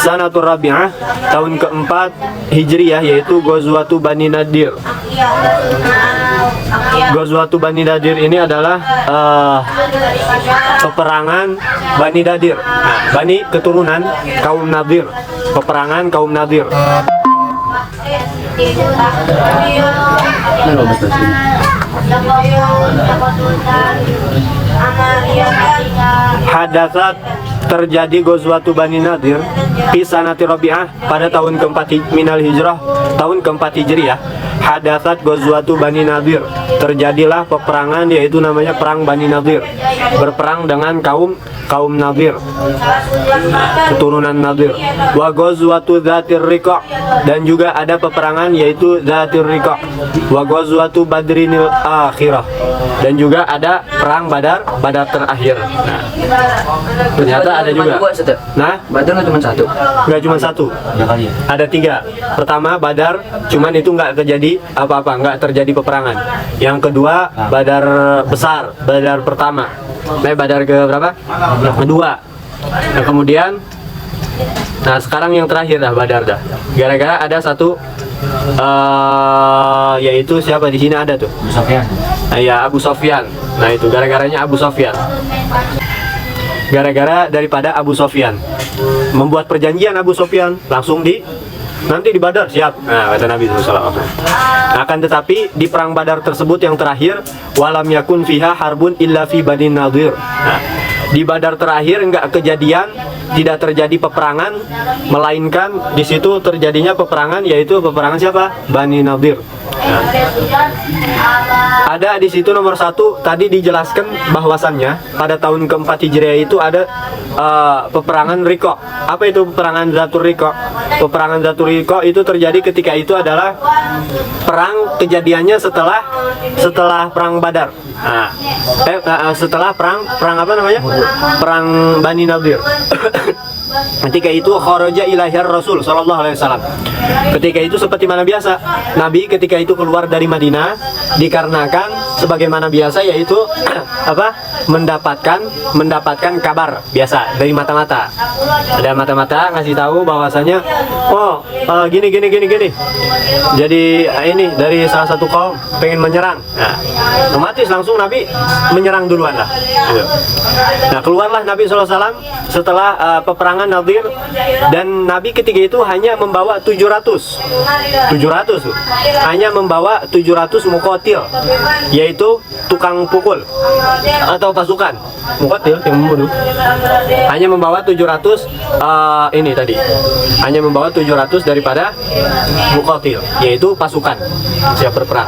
Sanatur Rabi'ah, tahun keempat Hijriyah, yaitu Ghazwatu Bani Nadir. Ghazwatu Bani Nadir ini adalah peperangan Bani Nadir. Bani keturunan kaum Nadir, peperangan kaum Nadir. Hadatsat, terjadi Ghazwatu Bani Nadir fi sanati Rabi'ah, pada tahun keempat minal hijrah, tahun keempat Hijriyah. Hadatsat Ghazwatu Bani Nadir, terjadilah peperangan, yaitu namanya perang Bani Nadir, berperang dengan kaum Nadir, keturunan Nadir. Wa Ghazwatu Dzatir Riqa', dan juga ada peperangan yaitu Dzatir Riqa'. Wa Ghazwatu Badrinil Akhirah, dan juga ada perang Badar terakhir. Nah, ternyata ada juga. Nah, Badar nggak cuma satu? nggak cuma satu, ada tiga. Pertama Badar, cuman itu nggak terjadi apa-apa, nggak terjadi peperangan. Yang kedua Badar besar, Badar pertama. Badar ke berapa? Kedua. Nah, kemudian, nah sekarang yang terakhir dah Badar dah. Gara-gara ada satu, yaitu siapa di sini ada tuh? Abu Sofyan. Ya, Abu Sofyan. Nah itu gara-garanya Abu Sofyan. Gara-gara daripada Abu Sofyan membuat perjanjian, Abu Sofyan langsung nanti di Badar siap. Nah, kata Nabi SAW. Akan tetapi di perang Badar tersebut yang terakhir, walam yakun fiha harbun illa fi Bani Nadir. Nah, di Badar terakhir enggak kejadian, tidak terjadi peperangan, melainkan di situ terjadinya peperangan, yaitu peperangan siapa? Bani Nadir. Nah, ada di situ nomor satu, tadi dijelaskan bahwasannya pada tahun keempat Hijriah itu ada peperangan Riqa'. Apa itu peperangan Dzatur Riqa'? Peperangan Dzatur Riqa' itu terjadi ketika itu adalah perang, kejadiannya setelah perang Badar. Nah, setelah perang apa namanya? Perang Bani Nadir. Ketika itu kharaja ilaihir Rasul sallallahu alaihi wasallam. Ketika itu seperti mana biasa, Nabi ketika itu keluar dari Madinah dikarenakan sebagaimana biasa, yaitu apa? mendapatkan kabar biasa dari mata-mata. Ada mata-mata ngasih tahu bahwasanya gini. Jadi ini dari salah satu kaum pengen menyerang. Nah, otomatis langsung Nabi menyerang duluan lah. Gitu. Nah, keluarlah Nabi SAW setelah peperangan Nadir, dan Nabi ketika itu hanya membawa 700 tuh. Hanya membawa 700 muqatil, yaitu tukang pukul atau pasukan. Muqatil yang membunuh. Hanya membawa 700 ini tadi. Hanya membawa 700 daripada muqatil, yaitu pasukan siap berperang.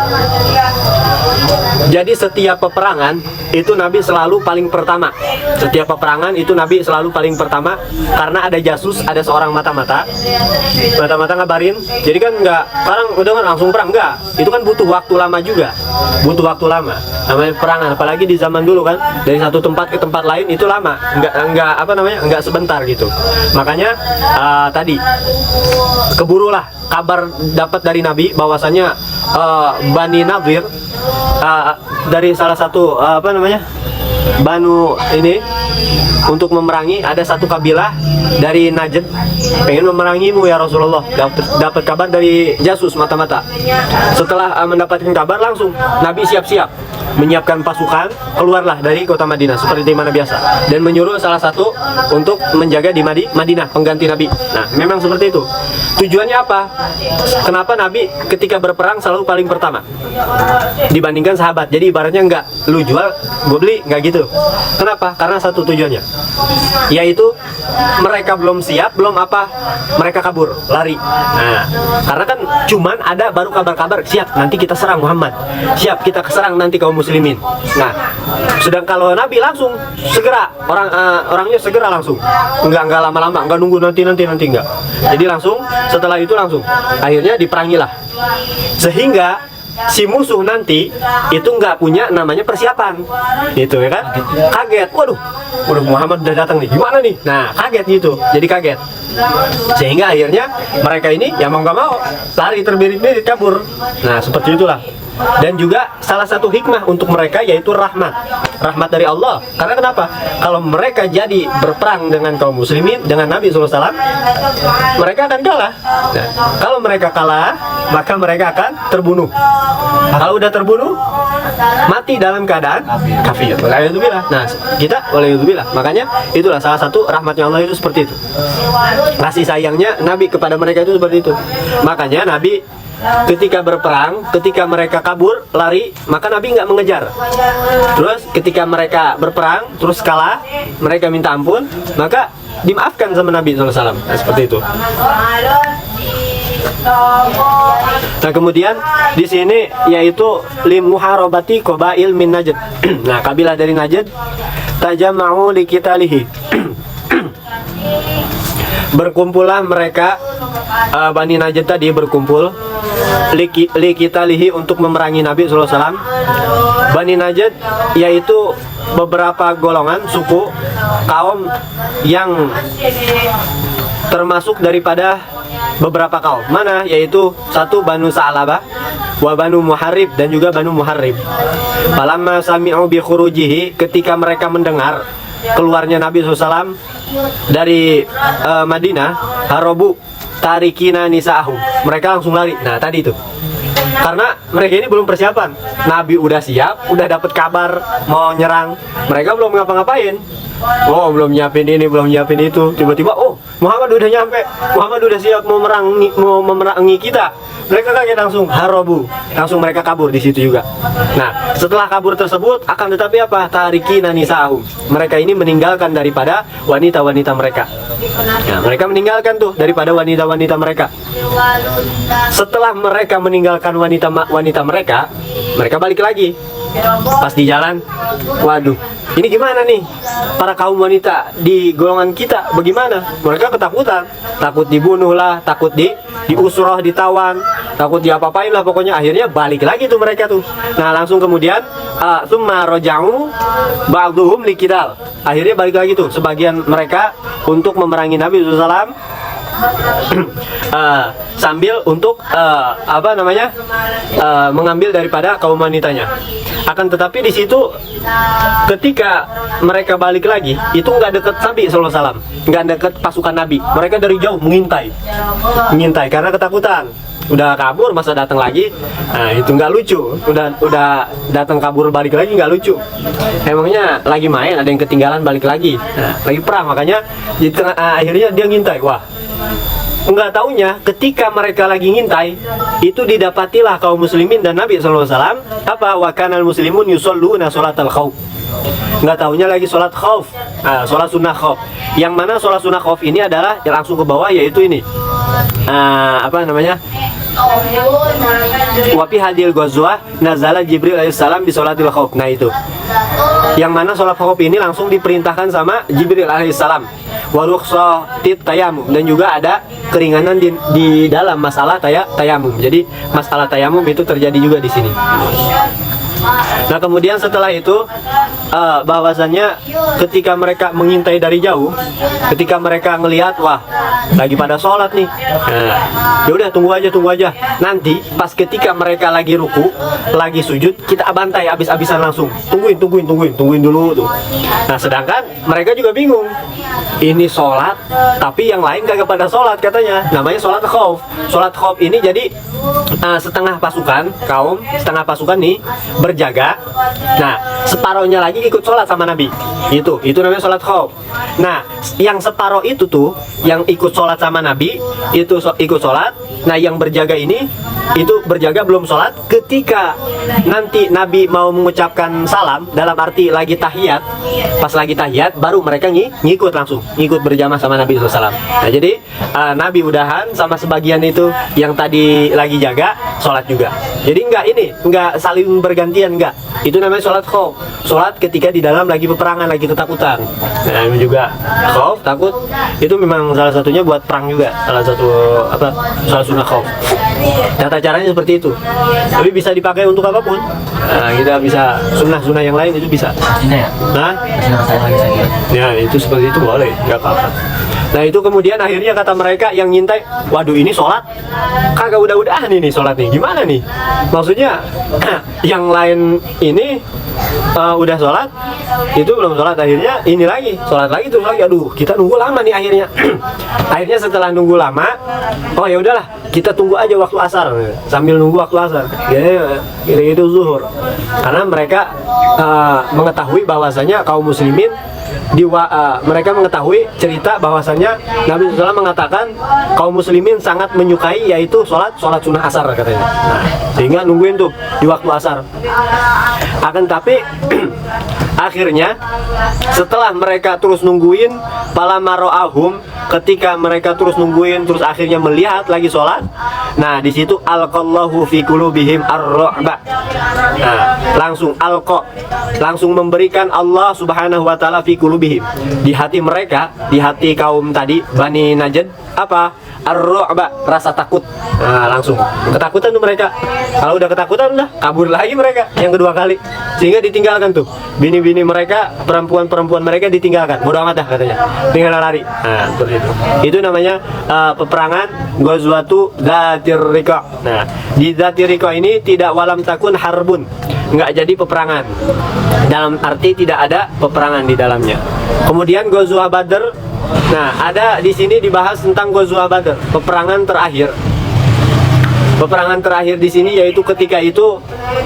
Jadi setiap peperangan itu Nabi selalu paling pertama. Setiap peperangan itu Nabi selalu paling pertama, karena ada jasus, ada seorang mata-mata ngabarin. Jadi kan nggak, sekarang udah kan langsung perang, nggak. Itu kan butuh waktu lama juga. Butuh waktu lama. Namanya perangan, apalagi di zaman dulu kan, dari satu tempat ke tempat lain itu lama. Nggak sebentar gitu. Makanya tadi keburulah kabar dapat dari Nabi bahwasanya Bani Nadir, dari salah satu Banu ini untuk memerangi, ada satu kabilah dari Najd pengen memerangimu ya Rasulullah. Dapat kabar dari jasus mata-mata. Setelah mendapatkan kabar, langsung Nabi siap-siap menyiapkan pasukan, keluarlah dari kota Madinah seperti mana biasa, dan menyuruh salah satu untuk menjaga di Madinah, pengganti Nabi. Nah, memang seperti itu. Tujuannya apa? Kenapa Nabi ketika berperang selalu paling pertama dibandingkan sahabat? Jadi ibaratnya nggak lu jual, gue beli, nggak gitu. Kenapa? Karena satu tujuannya, yaitu mereka belum siap, mereka kabur, lari. Nah, karena kan cuman ada baru kabar-kabar, siap nanti kita serang Muhammad, siap kita serang nanti kaum muslimin. Nah, sedang kalau Nabi langsung segera, orangnya segera langsung, nggak lama-lama, nggak nunggu nanti nggak. Jadi langsung, setelah itu langsung, akhirnya diperangilah, sehingga si musuh nanti itu nggak punya namanya persiapan, gitu ya kan? Kaget, waduh Muhammad udah datang nih, gimana nih? Nah, kaget gitu, jadi kaget, sehingga akhirnya mereka ini ya mau nggak mau lari terbirit-birit kabur. Nah, seperti itulah. Dan juga salah satu hikmah untuk mereka yaitu rahmat dari Allah. Karena kenapa? Kalau mereka jadi berperang dengan kaum muslimin, dengan Nabi SAW, mereka akan kalah. Nah, kalau mereka kalah, maka mereka akan terbunuh. Kalau udah terbunuh, mati dalam keadaan kafir. Waliyadzubillah. Nah, kita waliyadzubillah. Makanya itulah salah satu rahmatnya Allah itu seperti itu. Kasih sayangnya Nabi kepada mereka itu seperti itu. Makanya Nabi ketika berperang, ketika mereka kabur, lari, maka Nabi nggak mengejar. Terus ketika mereka berperang, terus kalah, mereka minta ampun, maka dimaafkan sama Nabi SAW. Nah, seperti itu. Nah, kemudian di sini yaitu limuharabati qabail min Najd. Nah, kabilah dari Najd tajama'u liqitalihi. Berkumpullah mereka, Bani Najd tadi berkumpul liqitalihi untuk memerangi Nabi SAW. Bani Najd yaitu beberapa golongan suku kaum yang termasuk daripada beberapa kaum. Mana? Yaitu satu Banu Sa'labah, wa Banu Muharrib, dan juga Banu Muharrib. Falamma sami'u bi khurujihi, ketika mereka mendengar keluarnya Nabi SAW dari Madinah, harobu tarikina nisa'ahum, mereka langsung lari. Nah, tadi itu karena mereka ini belum persiapan. Nabi udah siap, udah dapat kabar mau nyerang, mereka belum ngapa-ngapain. Oh, belum nyiapin ini, belum nyiapin itu. Tiba-tiba, oh, Muhammad udah nyampe, Muhammad udah siap mau memerangi kita. Mereka kaget langsung harobu, langsung mereka kabur di situ juga. Nah, setelah kabur tersebut, akan tetapi apa? Tariki nanisahum. Mereka ini meninggalkan daripada wanita-wanita mereka. Nah, mereka meninggalkan tuh daripada wanita-wanita mereka. Setelah mereka meninggalkan wanita-wanita mereka, mereka balik lagi. Pas di jalan, waduh, ini gimana nih? Para kaum wanita di golongan kita bagaimana? Mereka ketakutan, takut dibunuh lah, takut diusrah, ditawan, takut diapa-apain lah, pokoknya akhirnya balik lagi tuh mereka tuh. Nah, langsung kemudian summa raja'u ba'dhum liqidal. Akhirnya balik lagi tuh sebagian mereka untuk memerangi Nabi SAW. Sambil untuk mengambil daripada kaum wanitanya. Akan tetapi di situ ketika mereka balik lagi, itu nggak deket Nabi SAW, nggak deket pasukan Nabi. Mereka dari jauh mengintai karena ketakutan. Udah kabur masa datang lagi. Nah, itu nggak lucu. Udah datang kabur balik lagi nggak lucu. Emangnya lagi main ada yang ketinggalan balik lagi. Nah, lagi perang, makanya di tengah, akhirnya dia ngintai. Wah, nggak taunya ketika mereka lagi ngintai, itu didapatilah kaum muslimin dan Nabi SAW apa? Wa kanal muslimun yusalluna sholatal khauf. Nggak taunya lagi sholat khauf, sholat sunnah khauf. Yang mana sholat sunnah khauf ini adalah yang langsung ke bawah, yaitu ini Wafi hadil ghazwah nazala Jibril alaihissalam di sholatil khauf. Nah, itu yang mana sholat khauf ini langsung diperintahkan sama Jibril alaihissalam. Warukhsatit tayamum, dan juga ada keringanan di dalam masalah tayamum. Jadi masalah tayamum itu terjadi juga di sini. Nah, kemudian setelah itu bahwasannya ketika mereka mengintai dari jauh, ketika mereka ngelihat, wah, lagi pada sholat nih. Nah, ya udah tunggu aja. Nanti pas ketika mereka lagi ruku, lagi sujud, kita bantai habis-habisan langsung. Tungguin dulu tuh. Nah, sedangkan mereka juga bingung. Ini sholat, tapi yang lain kagak pada sholat katanya. Namanya sholat khauf. Sholat khauf ini jadi setengah pasukan nih berjaga. Nah, separohnya lagi ikut sholat sama Nabi. Itu namanya sholat khauf. Nah, yang separoh itu tuh yang ikut sholat sama Nabi itu ikut sholat. Nah, yang berjaga ini itu berjaga belum sholat. Ketika nanti Nabi mau mengucapkan salam, dalam arti lagi tahiyat, pas lagi tahiyat baru mereka ngikut langsung, ngikut berjamaah sama Nabi SAW. Nah, jadi Nabi udahan sama sebagian itu yang tadi lagi jaga sholat juga. Jadi enggak saling bergantian, enggak. Itu namanya sholat khauf. Sholat ketika di dalam lagi peperangan, lagi ketakutan. Nah, ini juga khauf, takut. Itu memang salah satunya buat perang juga. Salah satu sholat sunnah khauf. Tata caranya seperti itu. Tapi bisa dipakai untuk apapun. Nah, kita bisa sunnah yang lain itu bisa. Cina ya? Nah, Cina saya lagi sakit. ya itu seperti itu boleh, nggak apa-apa. Nah itu kemudian akhirnya kata mereka yang ngintai, waduh ini sholat kagak udah-udahan ini sholat nih, gimana nih? Maksudnya yang lain ini udah sholat, itu belum sholat, akhirnya ini lagi sholat lagi terus lagi, aduh kita nunggu lama nih akhirnya. Akhirnya setelah nunggu lama, oh ya udahlah kita tunggu aja waktu asar, sambil nunggu waktu asar, gitu zuhur, karena mereka mengetahui bahwasanya kaum muslimin mereka mengetahui cerita bahwasanya Nabi SAW mengatakan kaum muslimin sangat menyukai yaitu sholat sunnah asar katanya. Nah, sehingga nungguin tuh di waktu asar. Akan tapi akhirnya setelah mereka terus nungguin, pala maro'ahum, ketika mereka terus nungguin terus akhirnya melihat lagi sholat, nah di situ alqallahu fi qulubihim ar-ru'ba. Nah, langsung memberikan Allah Subhanahu wa taala fi qulubihim, di hati mereka, di hati kaum tadi Bani Najd, apa? Ar-ru'ba, rasa takut. Nah, langsung ketakutan tuh mereka. Kalau udah ketakutan udah kabur lagi mereka yang kedua kali. Sehingga ditinggalkan tuh bini-bini mereka, perempuan-perempuan mereka ditinggalkan. Bodoh amat dah katanya. Tinggal lari. Nah, seperti itu. Itu namanya peperangan Ghazwatu Dzatir Riqa. Nah, di Dzatir Riqa ini tidak walam takun harbun. Enggak jadi peperangan. Dalam arti tidak ada peperangan di dalamnya. Kemudian Ghazwah Badr. Nah, ada di sini dibahas tentang Ghazwah Badr, peperangan terakhir. Peperangan terakhir di sini yaitu ketika itu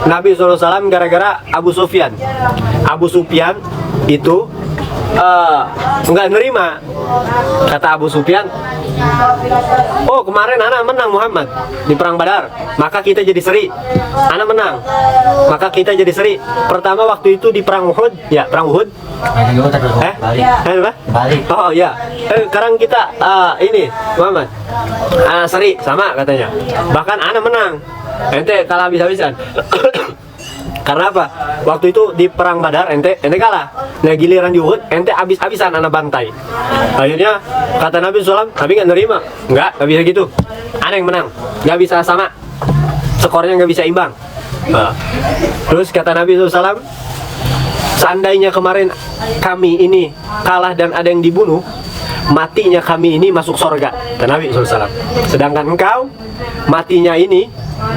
Nabi SAW gara-gara Abu Sufyan. Abu Sufyan itu nggak nerima. Kata Abu Sufyan, oh kemarin anak menang Muhammad di perang Badar, maka kita jadi seri. Anak menang, maka kita jadi seri. Pertama waktu itu di perang Uhud, ya perang Uhud. Oh ya, sekarang kita ini Muhammad seri sama katanya. Bahkan anak menang, ente kalah habis-habisan. Karena apa? Waktu itu di perang Badar ente kalah. Nah giliran di Uhud ente habis-habisan anak bantai. Akhirnya kata Nabi SAW, Nabi nggak nerima. Nggak bisa gitu. Anak yang menang, nggak bisa sama. Skornya nggak bisa imbang. Nah, terus kata Nabi SAW, seandainya kemarin kami ini kalah dan ada yang dibunuh, matinya kami ini masuk sorga, kata Nabi SAW. Sedangkan engkau matinya ini,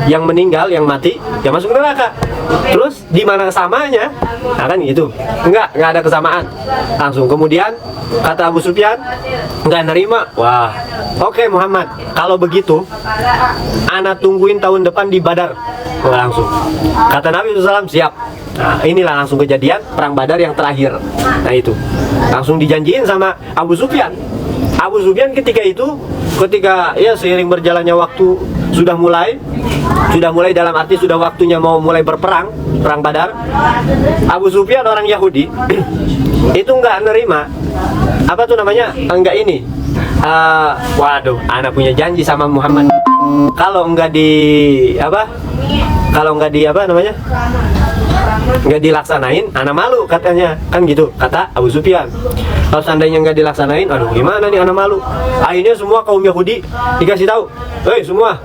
yang meninggal, yang mati, ya masuk neraka. Terus di mana samanya? Nah kan gitu. Enggak ada kesamaan. Langsung kemudian kata Abu Sufyan, nggak nerima. Wah, oke Muhammad, kalau begitu anak tungguin tahun depan di Badar. Langsung kata Nabi SAW, siap. Nah inilah langsung kejadian perang Badar yang terakhir. Nah itu langsung dijanjiin sama Abu Sufyan. Abu Sufyan ketika ya seiring berjalannya waktu sudah mulai dalam arti sudah waktunya mau mulai perang Badar. Abu Sufyan orang Yahudi itu nggak nerima, apa tuh namanya, enggak ini, waduh anak punya janji sama Muhammad, kalau nggak nggak dilaksanain, anak malu katanya, kan gitu kata Abu Sufyan. Kalau seandainya nggak dilaksanain, aduh gimana nih, anak malu. Akhirnya semua kaum Yahudi dikasih tahu, semua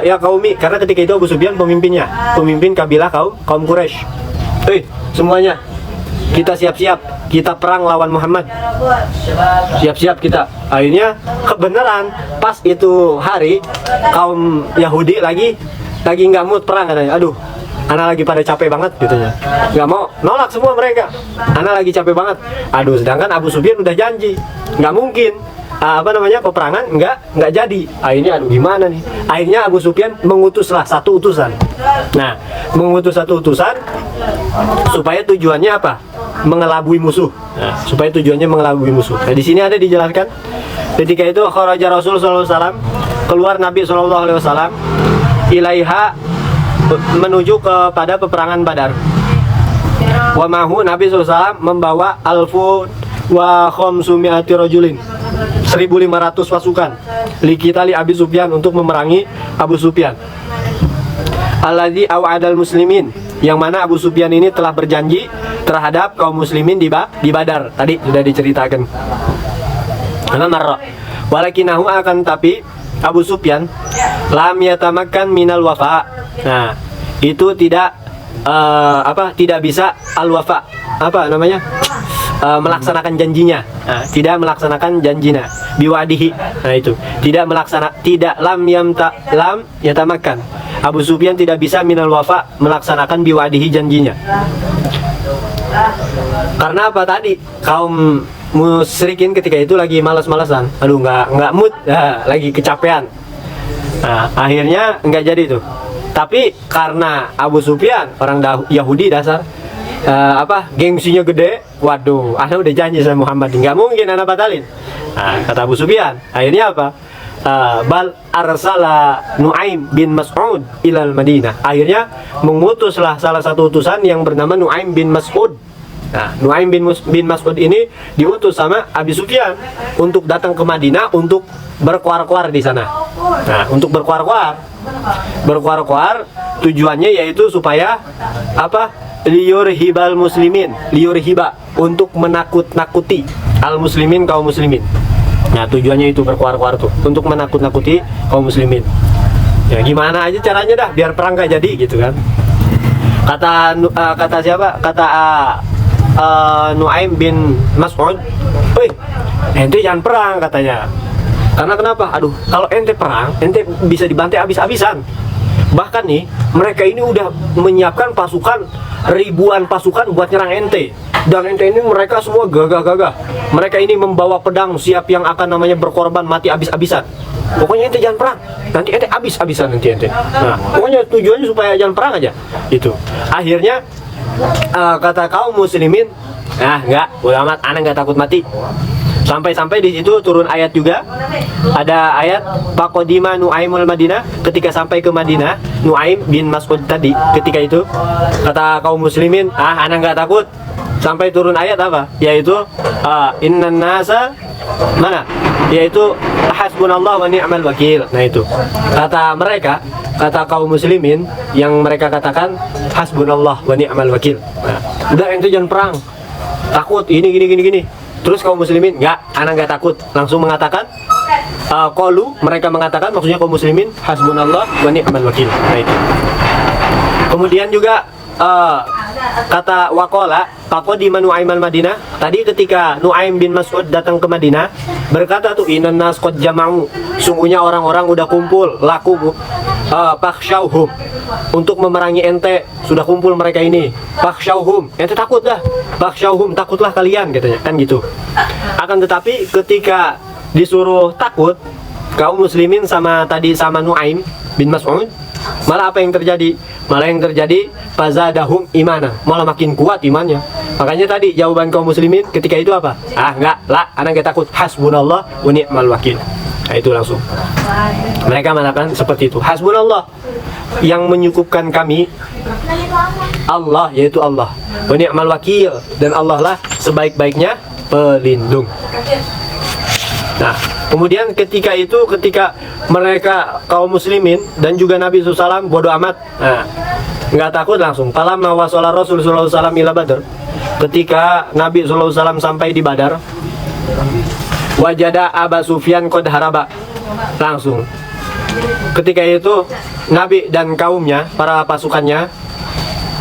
ya kaumi, karena ketika itu Abu Sufyan pemimpin kabilah kaum Quraisy. Semuanya kita siap-siap, kita perang lawan Muhammad, siap-siap kita. Akhirnya kebenaran pas itu hari kaum Yahudi lagi nggak mood perang katanya. Aduh, anak lagi pada capek banget gitu ya, nggak mau, nolak semua mereka, anak lagi capek banget. Aduh, sedangkan Abu Sufyan udah janji nggak mungkin peperangan nggak jadi. Akhirnya aduh gimana nih, akhirnya Abu Sufyan mengutuslah satu utusan. Nah, mengutus satu utusan supaya tujuannya apa? Mengelabui musuh. Nah, supaya tujuannya mengelabui musuh. Nah, di sini ada dijelaskan ketika itu kharaja Rasul sallallahu alaihi wasallam, keluar Nabi sallallahu alaihi wasallam ilaiha, menuju kepada peperangan Badar. Wa mahu, Nabi SAW membawa alfu wa khomsumi'ati rajulin, 1.500 pasukan, likitali Abi Sufyan, untuk memerangi Abu Sufyan. Alladzi aw'adal muslimin, yang mana Abu Sufyan ini telah berjanji terhadap kaum muslimin di Badar. Tadi sudah diceritakan. Karena marra walakinahu, akan tapi Abu Sufyan lam yatamakkan minal wafa. Nah, itu tidak tidak bisa al wafa, melaksanakan janjinya. Nah, tidak melaksanakan janjinya. Biwadihi. Nah itu. Tidak lam yatamakan. Abu Sufyan tidak bisa minal wafa, melaksanakan biwadihi janjinya. Karena apa tadi? Kaum musyrikin ketika itu lagi malas-malasan. Aduh, nggak mood, lagi kecapean. Nah, akhirnya nggak jadi tuh. Tapi karena Abu Sufyan orang Yahudi dasar, gengsinya gede. Waduh, ana udah janji sama Muhammad, nggak mungkin ana batalin. Nah, kata Abu Sufyan, akhirnya apa? Bal arsala Nuaim bin Mas'ud ilal Madinah. Akhirnya mengutuslah salah satu utusan yang bernama Nuaim bin Mas'ud. Nah, Nuaim bin Mas'ud ini diutus sama Abi Sufyan untuk datang ke Madinah untuk berkuar-kuar di sana. Nah, untuk berkuar-kuar tujuannya yaitu supaya apa? Liyurhibal muslimin, liyurhiba, untuk menakut-nakuti al muslimin, kaum muslimin. Nah, tujuannya itu berkuar-kuar tuh untuk menakut-nakuti kaum muslimin. Ya gimana aja caranya dah biar perang gak jadi gitu kan. Kata siapa? Kata Nuaim bin Mas'ud, "Woi, ente jangan perang," katanya. Karena kenapa? Aduh, kalau ente perang, ente bisa dibantai habis-habisan. Bahkan nih, mereka ini udah menyiapkan pasukan, ribuan pasukan buat nyerang ente. Dan ente ini mereka semua gagah-gagah. Mereka ini membawa pedang siap yang akan namanya berkorban, mati habis-habisan. Pokoknya ente jangan perang, nanti ente habis-habisan nanti ente. Nah, pokoknya tujuannya supaya jangan perang aja. Itu. Akhirnya kata kaum muslimin, enggak, ulama anak nggak takut mati. Sampai-sampai di situ turun ayat juga. Ada ayat Faqadima Nuaimul Madinah. Ketika sampai ke Madinah, Nuaim bin Mas'ud tadi ketika itu kata kaum muslimin, anak nggak takut. Sampai turun ayat apa? Yaitu innan nasa mana? Yaitu hasbunallah wa ni'mal wakil. Nah itu. Kata kaum muslimin yang mereka katakan hasbunallah wa ni'mal wakil. Nah, udah ente jangan perang. Takut ini gini. Terus kaum muslimin, anak nggak takut. Langsung mengatakan mereka mengatakan, maksudnya kaum muslimin, hasbunallah wa ni'mal wakil. Nah itu. Kemudian juga kata waqala faqadima Nuaim al-Madinah. Tadi ketika Nuaim bin Mas'ud datang ke Madinah, berkata tuh, innan nas qad jama'u, sungguhnya orang-orang udah kumpul, laku fakhshawhum, untuk memerangi ente, sudah kumpul mereka ini. Fakhshawhum, ente takut dah. Fakhshawhum, takutlah kalian, katanya kan gitu. Akan tetapi ketika disuruh takut kaum muslimin sama Nuaim bin Mas'ud, malah apa yang terjadi? Malah yang terjadi fazadahum imana, malah makin kuat imannya. Makanya tadi jawaban kaum muslimin ketika itu apa? Anak nggak takut, hasbunallah wa ni'mal wakil. Nah itu langsung mereka mengatakan seperti itu, hasbunallah, yang menyukupkan kami Allah, yaitu Allah, wa ni'mal wakil, dan Allah lah sebaik-baiknya pelindung. Nah, kemudian ketika mereka kaum muslimin dan juga Nabi SAW bodoh amat, nggak takut langsung. Falamma wasala Rasulullah SAW ila Badr, ketika Nabi SAW sampai di Badar, wajada Abu Sufyan qad haraba, langsung. Ketika itu Nabi dan kaumnya, para pasukannya,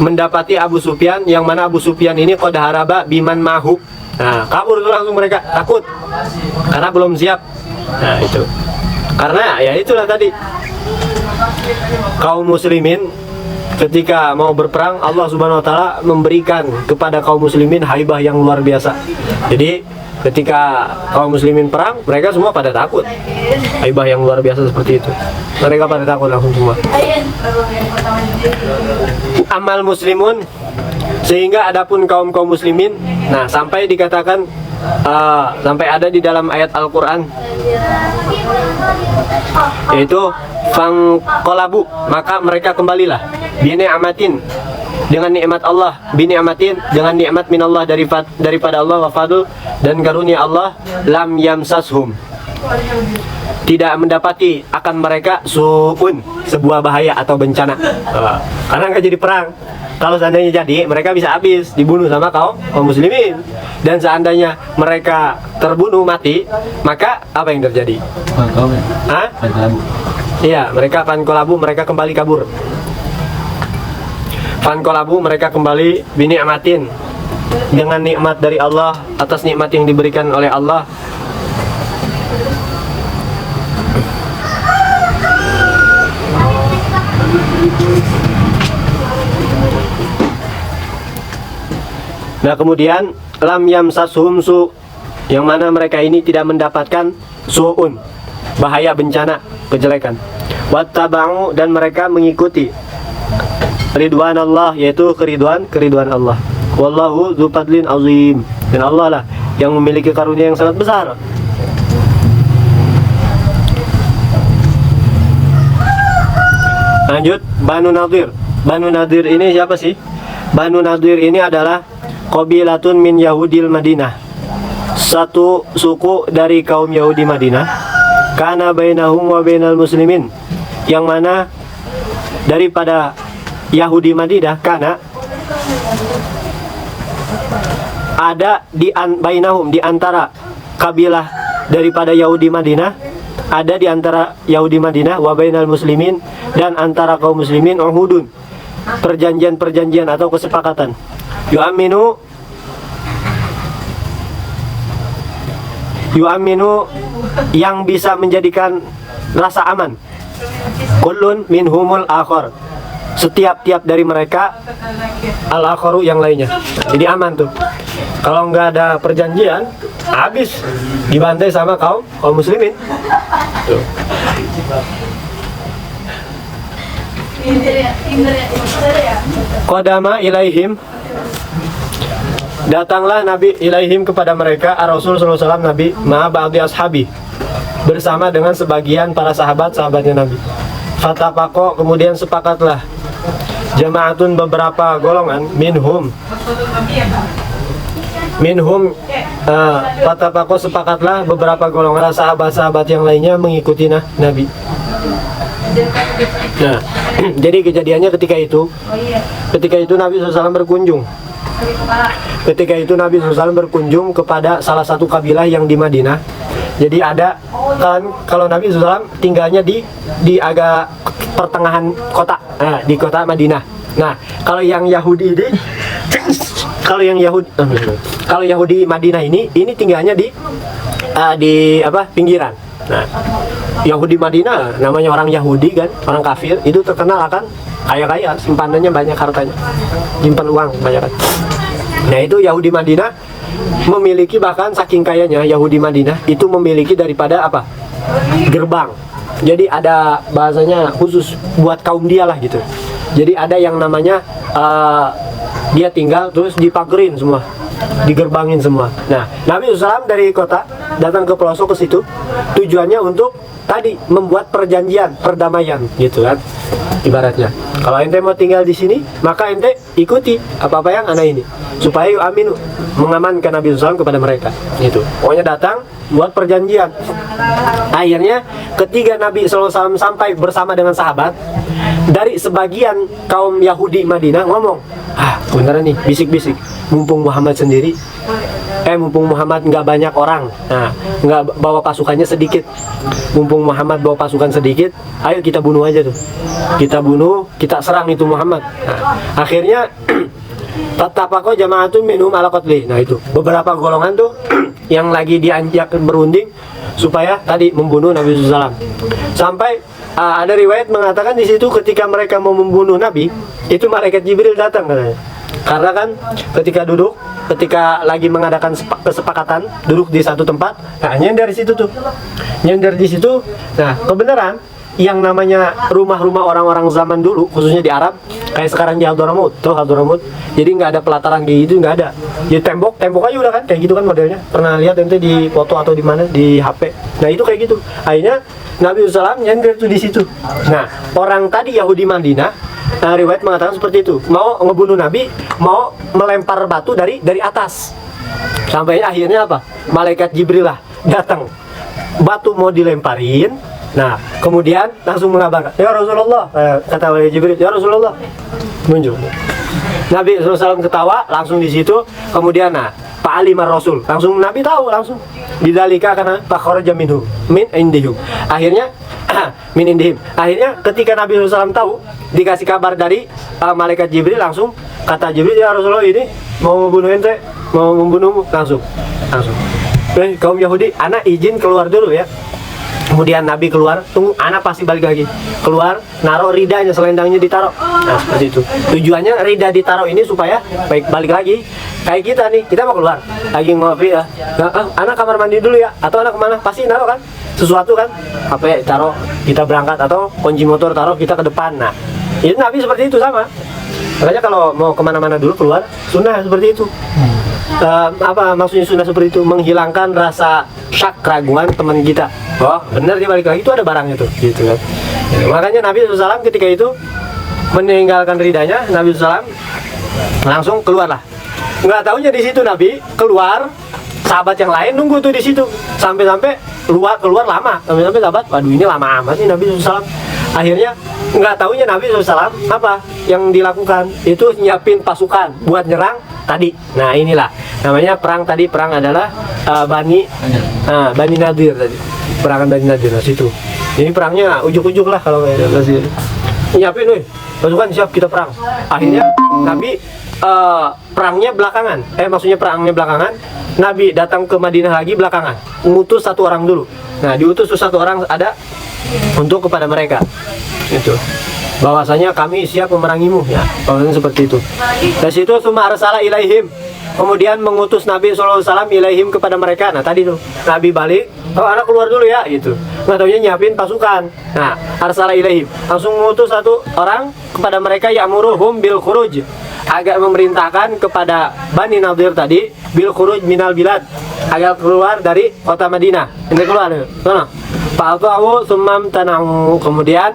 mendapati Abu Sufyan, yang mana Abu Sufyan ini qad haraba biman mahub. Nah, kabur tuh langsung mereka, takut karena belum siap. Nah itu, karena ya itulah tadi, kaum muslimin ketika mau berperang, Allah Subhanahu wa taala memberikan kepada kaum muslimin haibah yang luar biasa. Jadi ketika kaum muslimin perang, mereka semua pada takut. Haibah yang luar biasa seperti itu, mereka pada takut langsung semua. Amal muslimun, sehingga adapun kaum muslimin, nah sampai dikatakan sampai ada di dalam ayat Al-Quran, yaitu fangqalabu, maka mereka kembalilah, bini'amatin, dengan nikmat Allah, bini'amatin, dengan nikmat minallah, daripada Allah, wa fadl, dan karunia Allah, lam yamsashum, tidak mendapati akan mereka su'un, sebuah bahaya atau bencana. Karena nggak jadi perang. Kalau seandainya jadi, mereka bisa habis dibunuh sama kaum muslimin. Dan seandainya mereka terbunuh mati, maka apa yang terjadi? Iya, mereka fankolabu, mereka kembali kabur. Fankolabu, mereka kembali bini'amatin, dengan nikmat dari Allah, atas nikmat yang diberikan oleh Allah. Nah kemudian lam yamsashum su, yang mana mereka ini tidak mendapatkan su'un, bahaya, bencana, kejelekan. Wattaba'u, dan mereka mengikuti ridwan Allah, yaitu keriduan Allah. Wallahu dzu fadlin azim, dan Allah lah yang memiliki karunia yang sangat besar. Lanjut, Banu Nadir. Banu Nadir ini siapa sih? Banu Nadir ini adalah qabilatun min Yahudil Madinah, satu suku dari kaum Yahudi Madinah. Kana bainahum wa bainal muslimin, yang mana daripada Yahudi Madinah, karena ada bainahum, di antara kabilah daripada Yahudi Madinah, ada di antara Yahudi Madinah, wa bainal muslimin, dan antara kaum muslimin, uhudun, perjanjian atau kesepakatan. Yu'aminu, yang bisa menjadikan rasa aman. Kullun minhumul akhar, setiap dari mereka al-akharu, yang lainnya. Jadi aman tuh. Kalau nggak ada perjanjian, habis dibantai sama kaum muslimin. Tuh. Qadama ilaihim, datanglah Nabi ilaihim kepada mereka, Rasul sallallahu alaihi wasallam, Nabi ma'a ba'di ashabi, bersama dengan sebagian para sahabatnya Nabi. Fatafaqo, kemudian sepakatlah jama'atun, beberapa golongan, minhum fatafaqo, sepakatlah beberapa golongan sahabat-sahabat yang lainnya mengikuti Nabi. Nah, jadi kejadiannya ketika itu Nabi SAW berkunjung. Ketika itu Nabi SAW berkunjung kepada salah satu kabilah yang di Madinah. Jadi ada kan, kalau Nabi SAW tinggalnya di agak pertengahan kota, di kota Madinah. Nah, kalau yang Yahudi ini, kalau Yahudi Madinah ini tinggalnya di pinggiran. Nah, Yahudi Madinah namanya orang Yahudi kan, orang kafir, itu terkenal akan kaya, simpanannya banyak, hartanya, simpan uang banyak kan. Nah itu Yahudi Madinah memiliki, bahkan saking kayanya Yahudi Madinah itu memiliki daripada gerbang. Jadi ada bahasanya khusus buat kaum dia lah gitu. Jadi ada yang namanya dia tinggal terus dipagerin semua, digerbangin semua. Nah Nabi SAW dari kota datang ke pelosok ke situ, tujuannya untuk tadi membuat perjanjian perdamaian gitu kan, ibaratnya. Kalau ente mau tinggal di sini, maka ente ikuti apa yang ana ini, supaya aminu, mengamankan Nabi SAW kepada mereka. Itu pokoknya datang buat perjanjian. Akhirnya ketika Nabi SAW sampai bersama dengan sahabat, dari sebagian kaum Yahudi Madinah ngomong, beneran nih, bisik-bisik, mumpung Muhammad sendiri, mumpung Muhammad nggak banyak orang, nggak bawa pasukannya sedikit, mumpung Muhammad bawa pasukan sedikit, ayo kita bunuh aja tuh, kita bunuh, kita serang itu Muhammad. Akhirnya tatapako jama'atun minhum ala qatli. Nah itu beberapa golongan tuh yang lagi diajak berunding supaya tadi membunuh Nabi SAW. Sampai ada riwayat mengatakan di situ ketika mereka mau membunuh Nabi, itu malaikat Jibril datang katanya. Karena kan ketika lagi mengadakan kesepakatan duduk di satu tempat, nyender di situ tuh, nyender di situ. Nah kebenaran yang namanya rumah-rumah orang-orang zaman dulu, khususnya di Arab, kayak sekarang di Hadramut, tuh Hadramut. Jadi nggak ada pelataran kayak gitu, nggak ada. Jadi tembok aja udah kan, kayak gitu kan modelnya. Pernah lihat ente di foto atau di mana di HP? Nah itu kayak gitu. Akhirnya Nabi SAW nyender tuh di situ. Nah orang tadi Yahudi Madinah, riwayat mengatakan seperti itu, mau ngebunuh Nabi, mau melempar batu dari atas. Sampai akhirnya apa? Malaikat Jibril lah datang, batu mau dilemparin. Nah kemudian langsung mengabarkan, ya Rasulullah, kata malaikat Jibril, ya Rasulullah, muncul. Nabi SAW ketawa langsung di situ. Kemudian Pak Alimar Rasul, langsung Nabi tahu langsung. Bidalika karena fakharaja minhu min indihum. Akhirnya min indihim. Akhirnya ketika Nabi SAW tahu, dikasih kabar dari malaikat Jibril, langsung kata Jibril, ya Rasulullah, ini mau membunuh ente, mau membunuhmu, langsung. Kaum Yahudi, anak izin keluar dulu ya. Kemudian Nabi keluar, tunggu, anak pasti balik lagi. Keluar, naruh ridanya, selendangnya ditaruh. Nah, seperti itu. Tujuannya rida ditaruh ini supaya baik balik lagi. Kayak kita nih, kita mau keluar, lagi ngopi ya. Nah, anak kamar mandi dulu ya, atau anak kemana? Pasti naruh kan, sesuatu kan. HP taruh, kita berangkat, atau kunci motor taruh kita ke depan. Nah, itu Nabi seperti itu sama. Makanya kalau mau kemana-mana dulu keluar, sunnah seperti itu. Apa maksudnya sunnah seperti itu? Menghilangkan rasa syak, keraguan teman kita. Oh benar dia balik lagi, itu ada barangnya tuh, gitu kan. Makanya Nabi SAW ketika itu meninggalkan ridanya, Nabi SAW langsung keluarlah. Nggak taunya di situ Nabi keluar, sahabat yang lain nunggu tuh di situ, sampai keluar lama, sampai sahabat, waduh ini lama amat nih Nabi SAW. Akhirnya nggak taunya Nabi SAW apa yang dilakukan itu nyiapin pasukan buat nyerang tadi. Nah inilah namanya perang tadi, perang adalah Bani Nadir tadi, perangan Bani Nadir. Nah situ ini perangnya ujuk-ujuk lah kalau nyiapin, pasukan siap kita perang. Akhirnya Nabi perangnya belakangan, maksudnya perangnya belakangan. Nabi datang ke Madinah lagi belakangan, ngutus satu orang dulu. Nah diutus satu orang ada untuk kepada mereka itu bahwasanya kami siap memerangimu ya, bahwasanya seperti itu. Dari situ summa arsala ilaihim, kemudian mengutus Nabi SAW ilaihim kepada mereka. Nah tadi tuh Nabi balik, oh anak keluar dulu ya gitu, nggak taunya nyiapin pasukan. Nah arsala ilaihim, langsung mengutus satu orang kepada mereka, ya'muruhum bil khuruj, agak memerintahkan kepada Bani Nadir tadi bil khuruj minal bilad, agar keluar dari kota Madinah. Ini keluar sana. Fa'ata'u summam tana'u, kemudian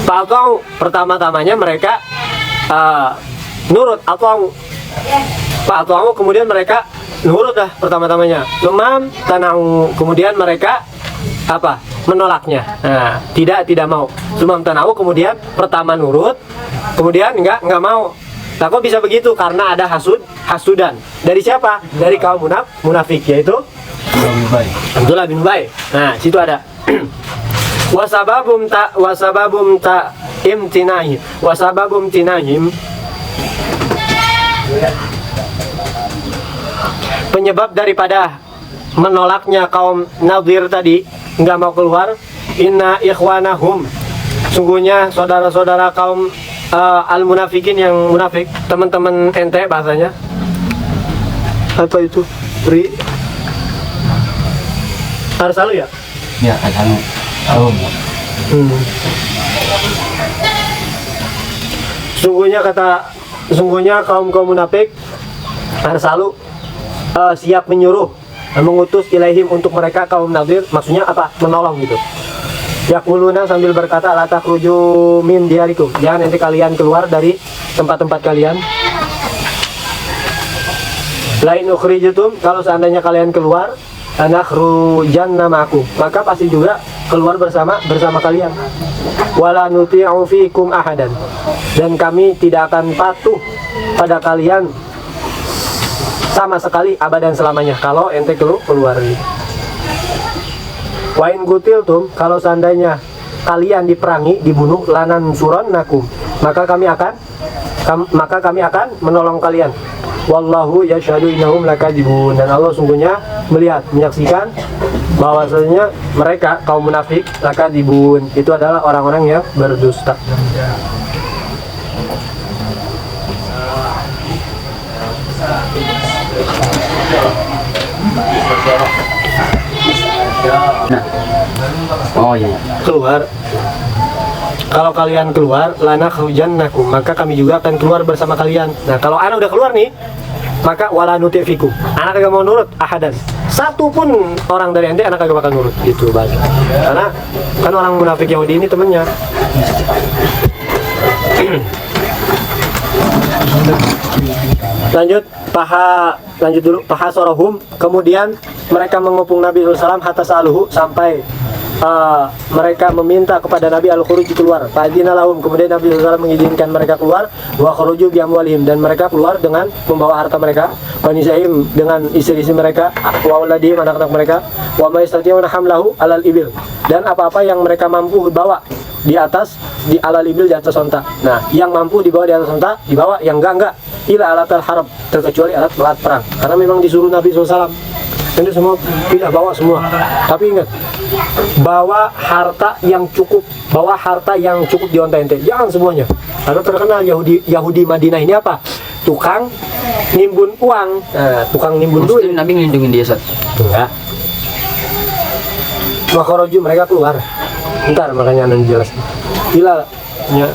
fa'ata'u, pertama-tamanya mereka nurut. Fa'ata'u, kemudian mereka nurut dah pertama-tamanya. Summam tana'u, kemudian mereka apa? Menolaknya. Nah, tidak mau. Summam tana'u, kemudian pertama nurut, kemudian enggak mau. Nah kok bisa begitu? Karena ada hasudan. Dari siapa? Dari kaum munafik, yaitu Abdullah bin Ubay. Nah situ ada wasababum ta imtinahim, penyebab daripada menolaknya kaum Nadir tadi, nggak mau keluar, inna ikhwanahum, sungguhnya saudara-saudara kaum al-munafikin yang munafik, teman-teman ente bahasanya. Apa itu? Arsalu ya? Ya, arsalu. Sungguhnya kaum munafik arsalu siap menyuruh, mengutus ilaihim untuk mereka kaum Nadir, maksudnya apa? Menolong gitu. Yaquluna, sambil berkata, la takhruju min diyarikum, jangan nanti kalian keluar dari tempat-tempat kalian. Lain ukhrijatum, kalau seandainya kalian keluar, anakhrujanna ma'akum, maka pasti juga keluar bersama kalian. Wala nuti'u fikum ahadan, dan kami tidak akan patuh pada kalian sama sekali abadan selamanya kalau ente keluar. Wa in qutiltum, kalau seandainya kalian diperangi, dibunuh, lanan surannakum, maka kami akan menolong kalian. Wallahu yashhadu innahum lakadzibun, dan Allah sungguhnya melihat, menyaksikan bahwasanya mereka kaum munafik lakadzibun, itu adalah orang-orang yang berdusta. Oh iya. Keluar. Kalau kalian keluar, lana khujannakum, maka kami juga akan keluar bersama kalian. Nah, kalau anak udah keluar nih, maka wala nutifikum, anak kagak mau nurut ahadan, satu pun orang dari ente anak kagak bakal nurut, gitu bahasa. Karena kan orang munafik Yahudi ini temennya. Lanjut dulu. Paha sorohum, kemudian mereka mengepung Nabi SAW hatta saluhu, sampai mereka meminta kepada Nabi al-khuruj, keluar. Fa'adina lahum, kemudian Nabi SAW mengizinkan mereka keluar. Wa khuruju bi amwalihim, dan mereka keluar dengan membawa harta mereka. Wa nisaihim, dengan istri-istri mereka. Wa auladihim, anak-anak mereka. Wa ma yastati'una hamlahu alal ibil, dan apa-apa yang mereka mampu bawa di atas, di ala libil, di atas onta. Nah, yang mampu dibawa di atas onta dibawa, yang enggak, ila alat al-harb, terkecuali alat perang, karena memang disuruh Nabi SAW. Ini semua tidak bawa semua. Tapi ingat, bawa harta yang cukup, bawa harta yang cukup di onta ente, jangan semuanya. Karena terkenal Yahudi Madinah ini apa? Tukang nimbun uang, tukang nimbun duit. Nabi ngelindungin dia, Sat? Enggak. Makoroju, mereka keluar. Ntar makanya nanti jelas. Gila, ya.